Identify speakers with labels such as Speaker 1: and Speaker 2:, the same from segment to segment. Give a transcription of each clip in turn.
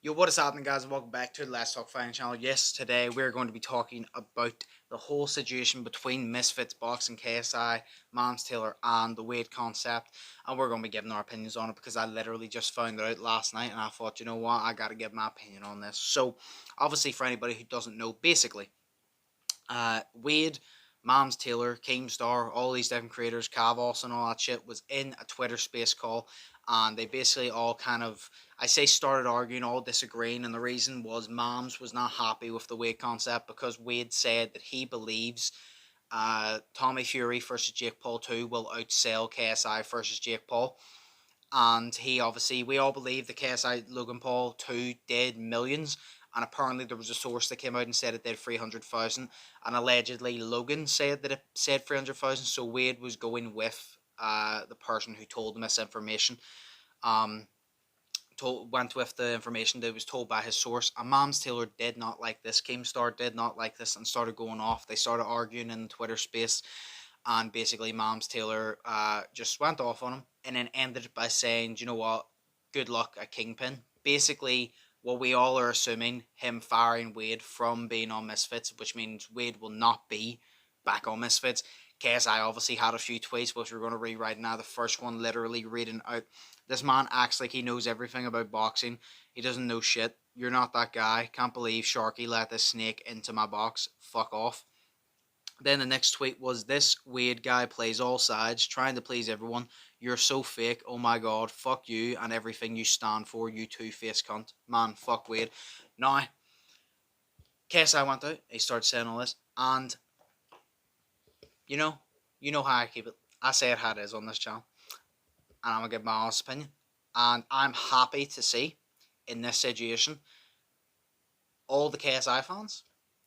Speaker 1: Yo, what is happening, guys? Welcome back to the Let's Talk Fighting channel. Yes, today we're going to be talking about the whole situation between Misfits Boxing, KSI, Mans Taylor, and the weight concept, and we're going to be giving our opinions on it because I literally just found it out last night, and I thought, you know what, I got to give my opinion on this. So, obviously, for anybody who doesn't know, basically, Wade, Mams Taylor, Keemstar, all these different creators, Cavos and all that shit was in a Twitter space call, and they basically all kind of, I say, started arguing, all disagreeing, and the reason was Mams was not happy with the Wade concept because Wade said that he believes Tommy Fury versus Jake Paul 2 will outsell KSI versus Jake Paul. And we all believe the KSI Logan Paul 2 did millions. And apparently there was a source that came out and said it did 300,000. And allegedly Logan said that it said 300,000. So Wade was going with the person who told him this information. Went with the information that was told by his source. And Mams Taylor did not like this. Keemstar did not like this and started going off. They started arguing in the Twitter space. And basically, Mams Taylor just went off on him and then ended it by saying, "Do you know what? Good luck at Kingpin." Basically, what we all are assuming, him firing Wade from being on Misfits, which means Wade will not be back on Misfits. KSI obviously had a few tweets, which we're going to read right now. The first one literally reading out, "This man acts like he knows everything about boxing. He doesn't know shit. You're not that guy. Can't believe Sharky let this snake into my box. Fuck off." Then the next tweet was, "This Wade guy plays all sides, trying to please everyone. You're so fake. Oh my god, fuck you and everything you stand for, you two-faced cunt. Man, fuck Wade." Now, KSI went out, he started saying all this, and you know, how I keep it. I say it how it is on this channel, and I'm gonna give my honest opinion. And I'm happy to see, in this situation, all the KSI fans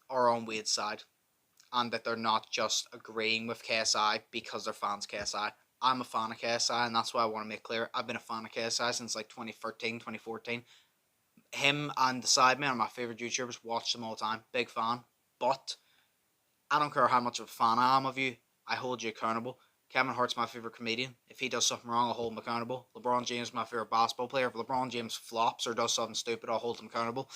Speaker 1: are on Wade's side. And that they're not just agreeing with KSI because they're fans of KSI. I'm a fan of KSI, and that's why I want to make clear. I've been a fan of KSI since like 2013, 2014. Him and the Sidemen are my favourite YouTubers. Watch them all the time. Big fan. But I don't care how much of a fan I am of you. I hold you accountable. Kevin Hart's my favourite comedian. If he does something wrong, I'll hold him accountable. LeBron James is my favourite basketball player. If LeBron James flops or does something stupid, I'll hold him accountable.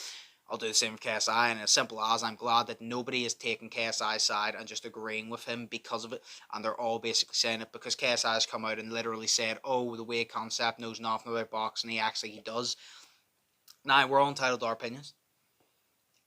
Speaker 1: I'll do the same with KSI, and as simple as I'm glad that nobody is taking KSI's side and just agreeing with him because of it, and they're all basically saying it because KSI has come out and literally said, "Oh, the Wade concept knows nothing about boxing." He actually does. Now, we're all entitled to our opinions.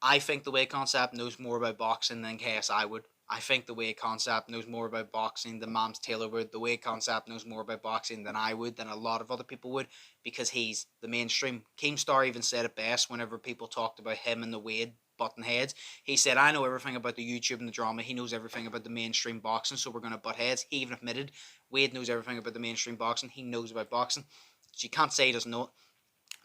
Speaker 1: I think the Wade concept knows more about boxing than KSI would. I think the Wade concept knows more about boxing than Mams Taylor would. The Wade concept knows more about boxing than I would, than a lot of other people would, because he's the mainstream. Keemstar even said it best whenever people talked about him and the Wade button heads. He said, "I know everything about the YouTube and the drama. He knows everything about the mainstream boxing, so we're going to butt heads." He even admitted Wade knows everything about the mainstream boxing. He knows about boxing. So you can't say he doesn't know it.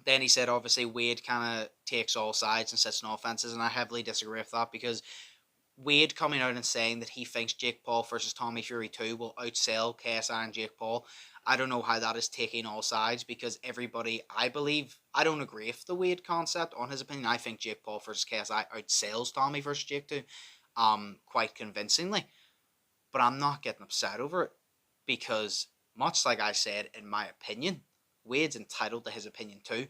Speaker 1: Then he said, obviously, Wade kind of takes all sides and sits no offenses, and I heavily disagree with that because Wade coming out and saying that he thinks Jake Paul versus Tommy Fury 2 will outsell KSI and Jake Paul. I don't know how that is taking all sides because everybody, I believe, I don't agree with the Wade concept on his opinion. I think Jake Paul versus KSI outsells Tommy versus Jake 2 quite convincingly. But I'm not getting upset over it because, much like I said, in my opinion, Wade's entitled to his opinion too.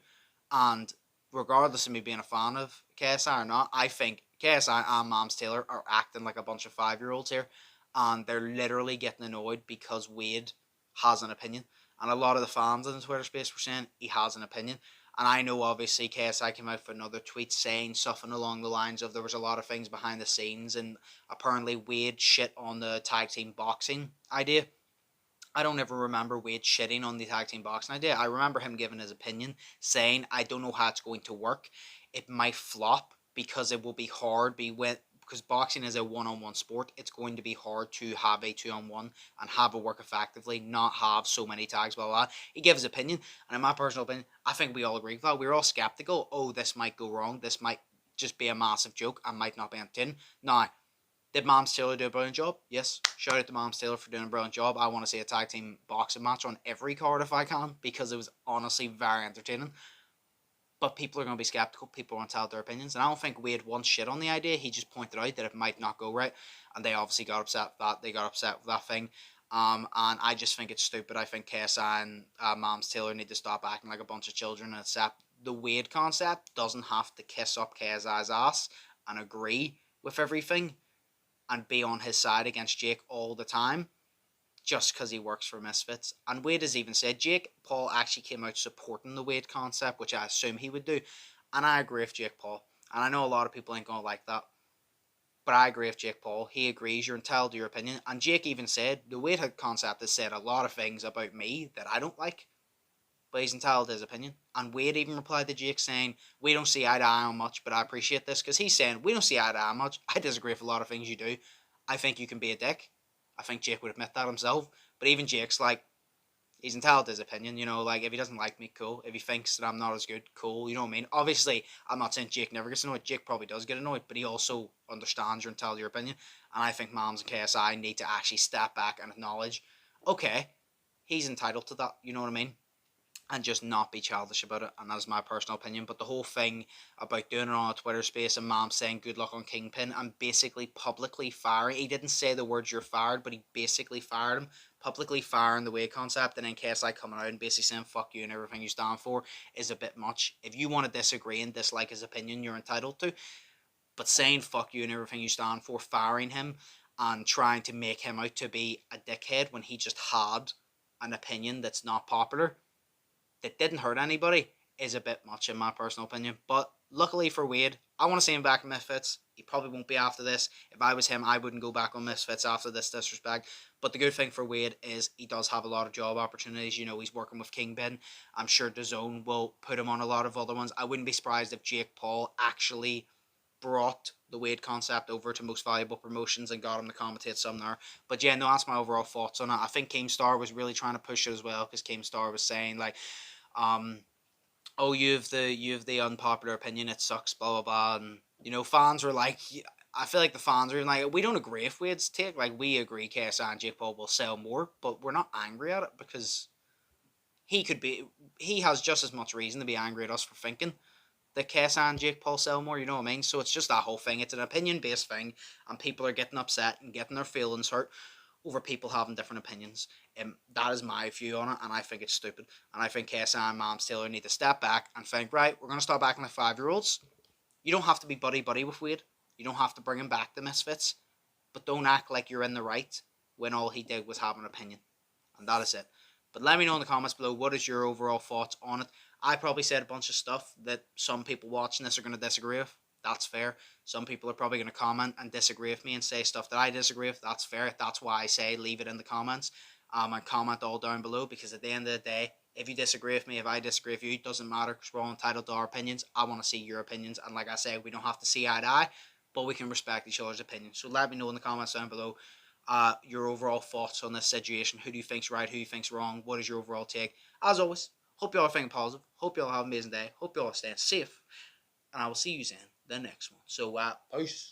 Speaker 1: And regardless of me being a fan of KSI or not, I think KSI and Mams Taylor are acting like a bunch of 5-year-olds here. And they're literally getting annoyed because Wade has an opinion. And a lot of the fans in the Twitter space were saying he has an opinion. And I know obviously KSI came out for another tweet saying something along the lines of there was a lot of things behind the scenes, and apparently Wade shit on the tag team boxing idea. I don't ever remember Wade shitting on the tag team boxing idea. I remember him giving his opinion, saying, "I don't know how it's going to work. It might flop because it will be hard. Because boxing is a one-on-one sport, it's going to be hard to have a two-on-one and have it work effectively, not have so many tags, blah, blah, blah." He gave his opinion, and in my personal opinion, I think we all agree with that. We were all skeptical. Oh, this might go wrong. This might just be a massive joke and might not be entertaining. Now, did Mams Taylor do a brilliant job? Yes. Shout out to Mams Taylor for doing a brilliant job. I want to see a tag team boxing match on every card if I can, because it was honestly very entertaining. But people are going to be skeptical. People want to tell their opinions. And I don't think Wade once shit on the idea. He just pointed out that it might not go right. And they obviously got upset with that. They got upset with that thing. And I just think it's stupid. I think KSI and Mams Taylor need to stop acting like a bunch of children and accept the Wade concept doesn't have to kiss up KSI's ass and agree with everything and be on his side against Jake all the time just because he works for Misfits. And Wade has even said Jake Paul actually came out supporting the Wade concept, which I assume he would do. And I agree with Jake Paul. And I know a lot of people ain't going to like that. But I agree with Jake Paul. He agrees. You're entitled to your opinion. And Jake even said the Wade concept has said a lot of things about me that I don't like. But he's entitled to his opinion. And Wade even replied to Jake saying, we don't see eye to eye on much, but I appreciate this. Because he's saying, we don't see eye to eye on much. I disagree with a lot of things you do. I think you can be a dick. I think Jake would admit that himself. But even Jake's like, he's entitled to his opinion, you know, like if he doesn't like me, cool. If he thinks that I'm not as good, cool, you know what I mean? Obviously, I'm not saying Jake never gets annoyed. Jake probably does get annoyed, but he also understands you're entitled to your opinion. And I think Moms and KSI need to actually step back and acknowledge, okay, he's entitled to that, you know what I mean? And just not be childish about it. And that's my personal opinion. But the whole thing about doing it on a Twitter space and Mom saying good luck on Kingpin and basically publicly firing, he didn't say the words you're fired, but he basically fired him, publicly firing the Wade concept, and then KSI coming out and basically saying fuck you and everything you stand for is a bit much. If you want to disagree and dislike his opinion, you're entitled to. But saying fuck you and everything you stand for, firing him and trying to make him out to be a dickhead when he just had an opinion that's not popular, that didn't hurt anybody, is a bit much in my personal opinion. But luckily for Wade, I want to see him back in Misfits. He probably won't be after this. If I was him, I wouldn't go back on Misfits after this disrespect. But the good thing for Wade is he does have a lot of job opportunities. You know, he's working with Kingpin. I'm sure DAZN will put him on a lot of other ones. I wouldn't be surprised if Jake Paul actually brought the Wade concept over to Most Valuable Promotions and got him to commentate some there. But yeah, no, that's my overall thoughts on it. I think Keemstar was really trying to push it as well, because Keemstar was saying like, um, oh, you have the unpopular opinion, it sucks, blah blah blah, and you know, fans were like, I feel like the fans are like, we don't agree with Wade's take, like we agree KSI and Jake Paul will sell more, but we're not angry at it because he has just as much reason to be angry at us for thinking that KSI and Jake Paul sell more, you know what I mean? So it's just that whole thing. It's an opinion based thing, and people are getting upset and getting their feelings hurt over people having different opinions. That is my view on it, and I think it's stupid. And I think KSI and Moms Taylor need to step back and think, right, we're going to start acting like 5-year-olds. You don't have to be buddy-buddy with Wade. You don't have to bring him back to Misfits. But don't act like you're in the right when all he did was have an opinion. And that is it. But let me know in the comments below, what is your overall thoughts on it? I probably said a bunch of stuff that some people watching this are going to disagree with. That's fair. Some people are probably going to comment and disagree with me and say stuff that I disagree with. That's fair. That's why I say leave it in the comments. And comment all down below, because at the end of the day, if you disagree with me, if I disagree with you, it doesn't matter, because we're all entitled to our opinions. I want to see your opinions. And like I said, we don't have to see eye to eye, but we can respect each other's opinions. So let me know in the comments down below your overall thoughts on this situation. Who do you think's right? Who do you think's wrong? What is your overall take? As always, hope you all are thinking positive. Hope you all have an amazing day. Hope you all are staying safe. And I will see you in the next one. So, peace.